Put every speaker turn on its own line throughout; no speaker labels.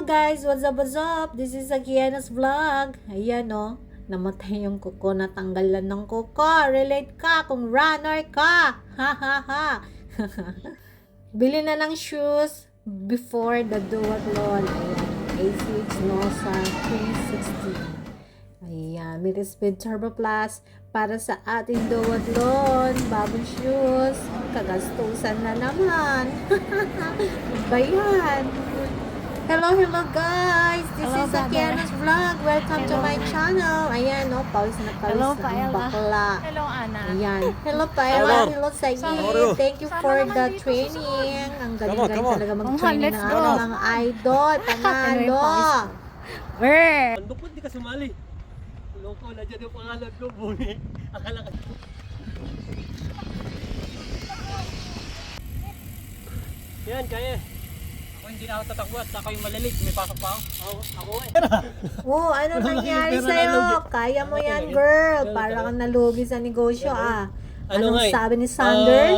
guys, what's up, what's up? This is Akiana's vlog. Ayan o, namatay yung kuko, natanggalan ng kuko. Relate ka kung runner ka. Ha ha ha. Bili na ng shoes before the duathlon. Ayan, ASICS Nosa 360. Ayan, Mid Speed Turbo Plus para sa ating duathlon. Bagong shoes. Kagastusan na naman. Bayan. Hello guys! This
Hello,
is Akiana's vlog. Welcome to my channel. Ayan, no, pawis na
Hello,
pawis
Paella.
ng bakla.
Hello, Ana.
Ayan. Hello, Paella. Hello, Sayi.
Hello.
Thank you
Sana
for
naman
the
dito
training. Ang
Come on,
galing-galing
come on.
talaga mag-training
Let's
ng
go.
ating mga idol. Panalo.
Where?
Bandok po, di ka sumali. Loko, nandiyan yung pangalan ko, Buni. Akala ka. Yan, kaya. Ako hindi na ako tatakbo at ako yung malilig. May pasok pa ako. Ako eh.
Oh, ano nangyari
Pero
sa'yo?
nalugi.
Kaya mo yan,
Okay,
girl.
okay.
Para kang nalugi sa negosyo, ah.
Ano nga
Anong
eh?
sabi ni Sander?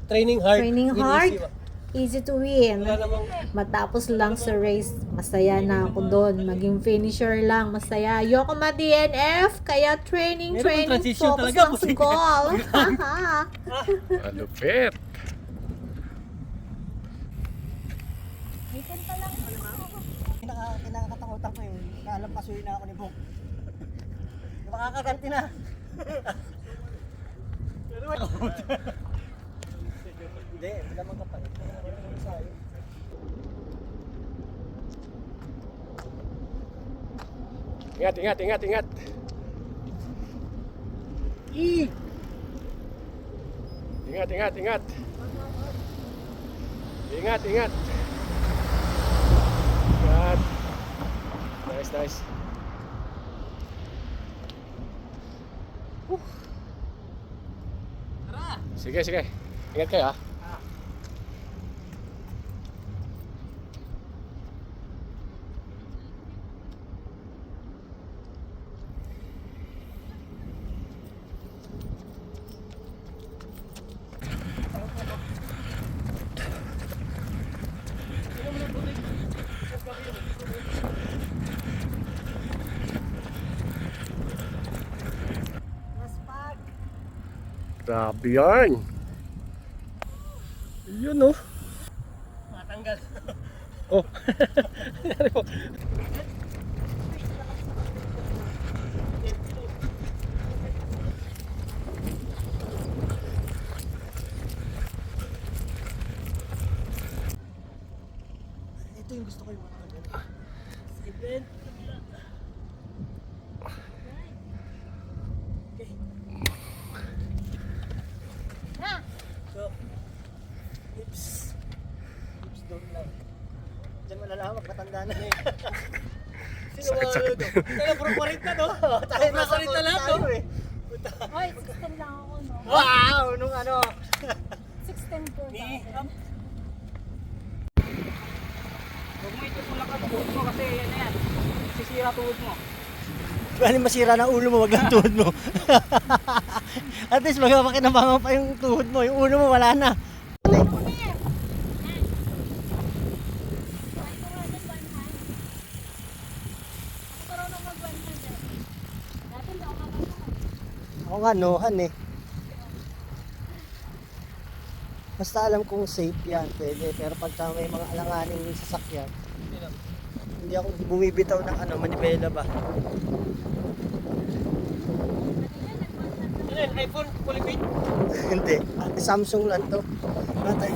Training hard.
Training
win
hard?
easy.
Easy to win.
Wala namang...
Matapos lang sa race, masaya na ako doon. Maging finisher lang, masaya. Ayoko ma-DNF, kaya training,
Meron bang transition
focus
talaga?
lang sa goal.
Malupit.
Kinakatakutan ko yung kalampasuin na ako ni Bong. Makakaganti na. Hindi, wala mang kapalit.
Ingat, ingat, ingat, ingat. Ingat, ingat, ingat. Ingat, ingat. Ingat. Nice, nice. Sige, sige. Ingat kayo, ha. Grabe yan. Yun, oh.
Matanggal.
Oh. Ano po?
Ito yung gusto ko yung mga
Event.
So, hips. Hips down lang. Diyan malalawak, matanda na eh.
Sino mga ano to? Tayo, puro 40 no?
Tayo
Puro 40 lahat no?
tayo eh.
Hoy, 16 lang ako, no?
Wow! Nung ano.
16 po.
Huwag mo ito tulak ang tuhod mo kasi yan na yan. Sisira tuhod mo.
Bali masira na ulo mo, wag lang tuhod mo. At least magpapakinabangan pa yung tuhod mo. Yung ulo mo wala na. Ako nga, nohan eh. Basta alam kong safe yan, pwede. Pero pagka may mga alanganing sasakyan, hindi ako bumibitaw ng ano, manibela ba?
Ano yan? iPhone Philippines?
Hindi. Samsung lang to. Natay.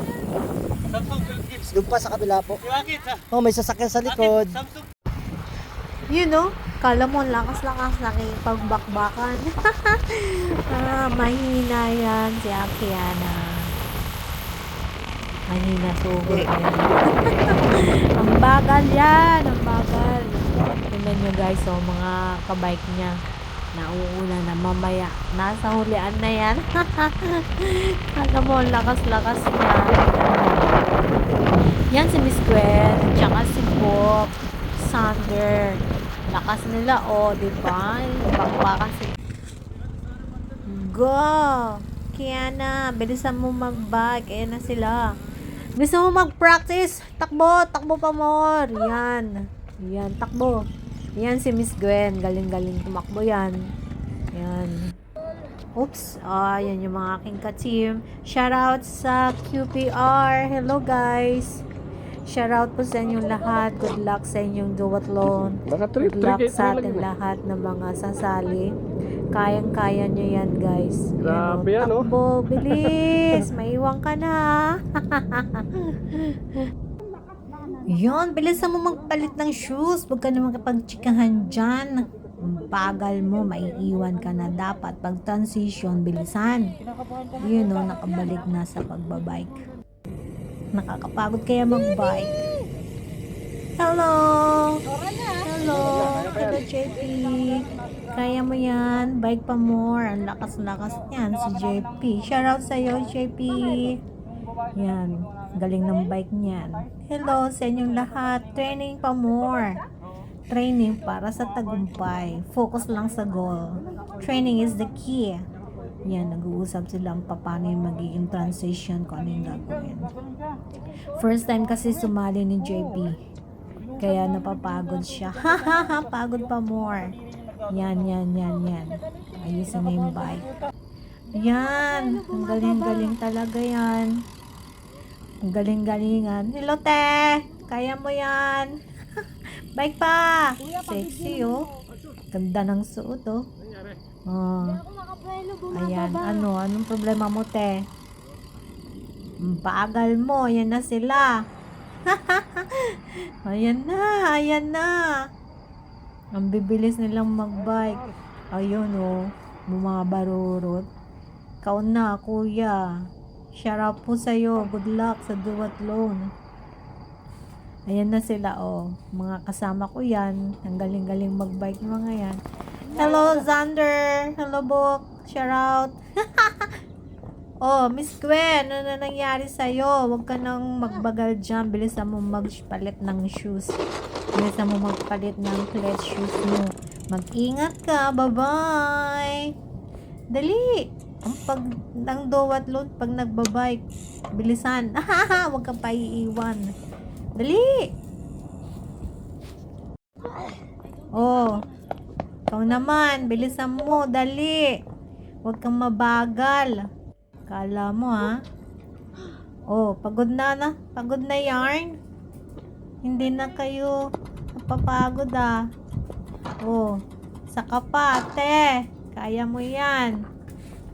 Samsung Philippines.
Doon pa sa kabila po.
Yung akit ha?
Oh, may sasakyan sa likod.
Akit, Samsung.
You know, kala mo lakas-lakas nakipagbakbakan. Mahina yan si Akiana. Mahina sugod yan. Ang bagal yan, ang bagal. Tingnan nyo guys, so mga kabike niya. Nauuna na mamaya. Nasa hulian na yan. Kala mo, lakas-lakas niya. Yan si Miss Gwen, tsaka si Bob, Sander. Lakas nila, oh, di ba? Bakbakan si... Go! Kiana, bilisan mo mag-bag. Ayan na sila. Bilisan mo mag-practice. Takbo, takbo pa more. Yan. Yan, takbo. Yan si Miss Gwen. Galing-galing tumakbo yan. Yan. Oops. Yan yung mga aking ka-team. Shoutout sa QPR. Hello guys. Shoutout po sa inyong lahat. Good luck sa inyong duathlon.
Baka
Good luck sa ating lahat ng mga sasali. Kayang-kaya nyo yan, guys.
Grabe yan, oh.
Takbo, bilis. Maiwan ka na. Yun, bilisan mo magpalit ng shoes. Huwag ka na makapagtsikahan dyan. Ang bagal mo, maiiwan ka na. Dapat pag transition, bilisan. Yun, oh, nakabalik na sa pagbabike. Nakakapagod kaya magbike. Hello! Hello! Hello, JP. Kaya mo yan. Bike pa more. Ang lakas-lakas niyan si JP. Shoutout sa'yo, JP. Yan. Galing ng bike niyan. Hello sa inyong lahat. Training pa more. Training para sa tagumpay. Focus lang sa goal. Training is the key. Yan, nag-uusap sila ang paano yung magiging transition kung ano yung gagawin. First time kasi sumali ni JP. Kaya napapagod siya. Pagod pa more. Yan. Ayusin na yung bike. Yan. Ang galing-galing talaga yan. Ang galing-galingan. Hello, te! Kaya mo yan. Bike pa! Sexy, oh. Ganda ng suot, oh. Oh. Ayan. Anong problema mo, te? Ang bagal mo. Yan na sila. Ayan na. Ang bibilis nilang magbike. Ayun, oh. Mga barurot. Ikaw na, kuya. Shoutout po sa'yo. Good luck sa duathlon. Ayan na sila, oh. Mga kasama ko yan. Ang galing-galing magbike mga yan. Hello, Xander. Hello, Book. Shoutout. Oh, Miss Gwen, ano na nangyari sa'yo? Huwag ka nang magbagal dyan. Bilisan mo magpalit ng shoes. Bilisan mo magpalit ng flat shoes mo. Mag-ingat ka. Bye-bye. Dali. Ang duathlon pag nagbabike. Bilisan. Huwag kang paiiwan. Dali. Oh. Ikaw naman. Bilisan mo. Dali. Huwag kang mabagal. Kala mo, ha? Oh, pagod na. Pagod na yarn. Hindi na kayo napapagod, ah. Oh, saka pa, ate. Kaya mo yan.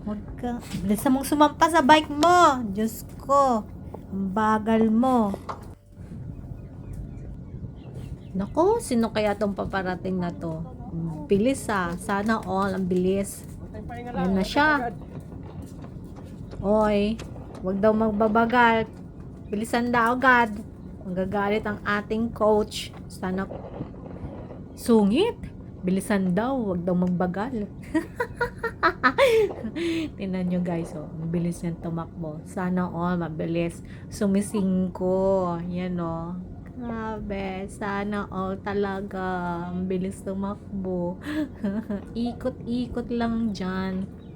Huwag ka. Bilisan mong sumampa sa bike mo. Diyos ko. Ang bagal mo. Naku, sino kaya tong paparating na to? Bilis, ah. Sana all ang bilis. Yan na siya. Oy, wag daw magbabagal. Bilisan daw agad. Magagalit ang ating coach. Sana sungit. Bilisan daw, wag daw magbagal. Tingnan nyo guys, oh. Mabilis yan tumakbo. Sana all mabilis. Sumisingko. Yan, oh. Grabe. Sana all talaga. Mabilis tumakbo. Ikot-ikot lang dyan.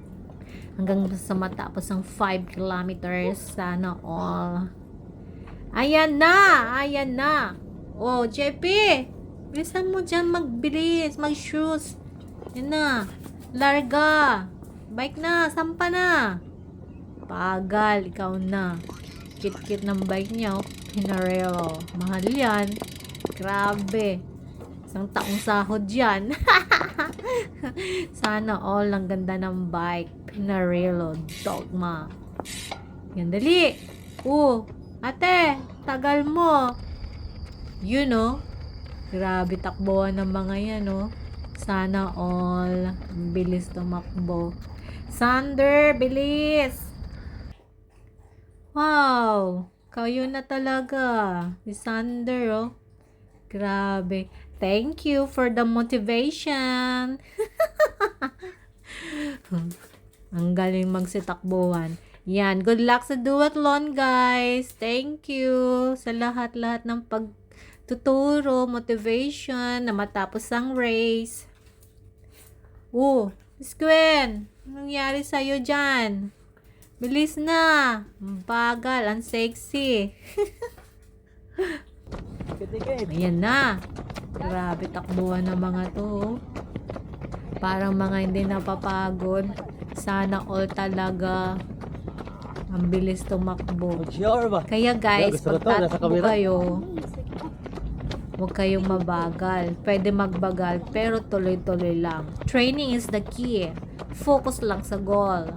Hanggang sa matapos ang 5 kilometers. Sana all. Ayan na. Oh, JP. Bilisan mo dyan magbilis. Mag-shoes. Yan na. Larga. Bike na. Sampa na. Pagal. Ikaw na. Kit-kit ng bike niya. Oh. Pinarello. Mahal yan. Grabe. Isang taong sahod yan. Sana all. Ang ganda ng bike. Pinarello. Dogma. Yan, dali. Ate. Tagal mo. You know. Grabe takbuhan ng mga yan, oh. Sana all. Bilis tumakbo. Sander, bilis. Wow. Kayo na talaga. Si Sander, oh. Grabe. Thank you for the motivation. Ang galing magsitakbuhan. Yan. Good luck sa duathlon, guys. Thank you sa lahat-lahat ng pagtuturo, motivation, na matapos ang race. Miss Gwen, anong nangyari sa'yo dyan? Bilis na. Ang bagal, ang sexy.
Dikit-dikit.
Ayan na. Grabe takbuhan ng mga to. Oh. Parang mga hindi napapagod. Sana all talaga. Ang bilis tumakbo.
Sure ba?
Kaya guys,
Gusto ko
pag
to, nasa
tatakbo
camera.
kayo, huwag kayong mabagal. Pwede magbagal, pero tuloy-tuloy lang. Training is the key. Focus lang sa goal.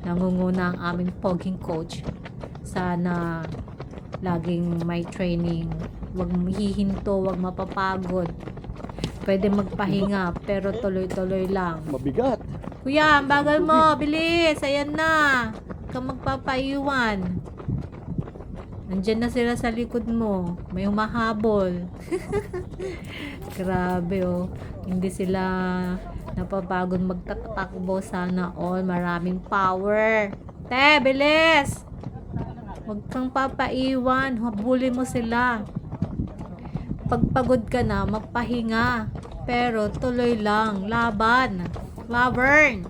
Nangunguna ang aming poging coach. Sana laging may training. Huwag hihinto, huwag mapapagod. Pwede magpahinga, pero tuloy-tuloy lang.
Mabigat.
Kuya, ang bagal mo. Bilis. Ayan na. Huwag kang magpapaiwan. Nandyan na sila sa likod mo. May humahabol. Grabe oh. Hindi sila napapagod magtatakbo. Sana all. Maraming power. Te, bilis. Huwag kang papaiwan. Habulin mo sila. Pagpagod ka na, magpahinga. Pero tuloy lang. Laban. Lavern.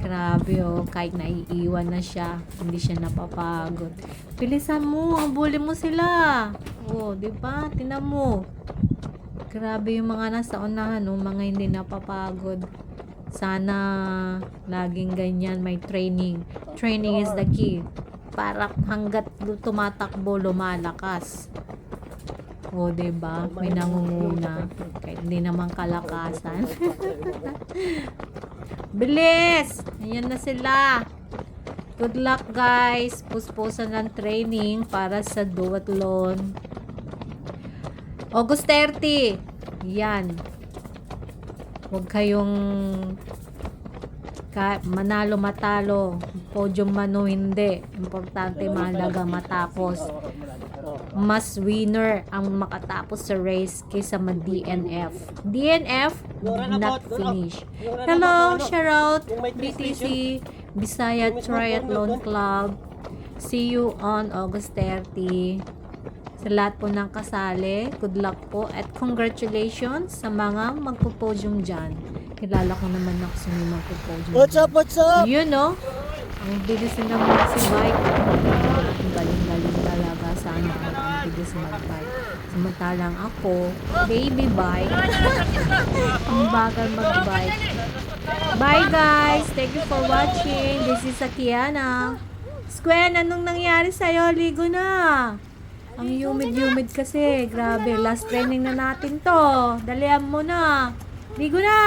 Grabe oh, kahit naiiwan na siya, hindi siya napapagod. Bilisan mo, habulin mo sila. Oh, 'di ba? Tingnan mo. Grabe yung mga nasa unahan, oh, mga hindi napapagod. Sana laging ganyan, may training. Training is the key. Para hanggat tumatakbo, lumalakas. O, diba? May nangunguna. Kahit hindi naman kalakasan. Bilis! Ayan na sila. Good luck, guys. Puspusan ng training para sa duathlon. August 30. Yan. Huwag kayong manalo matalo. Podium man o hindi. Importante mahalaga matapos. Mas winner ang makatapos sa race kaysa ma-DNF. DNF, did not finish. Hello, shoutout BTC Bisaya Triathlon Club. See you on August 30. Sa lahat po ng kasali, good luck po at congratulations sa mga magpo-podium dyan. Kilala ko naman ako sa mga magpo-podium.
What's up, what's up?
Yun, no? Ang bilis nila mag-bike. Ang galing-galing talaga. Sana ang bilis mag-bike. Samantalang ako, baby bike. Ang bagal mag-bike. Bye guys! Thank you for watching. This is Akiana. Squen, anong nangyari sa'yo? Ligo na. Ang humid-humid kasi. Grabe, last training na natin to. Dalihan mo na. Ligo na.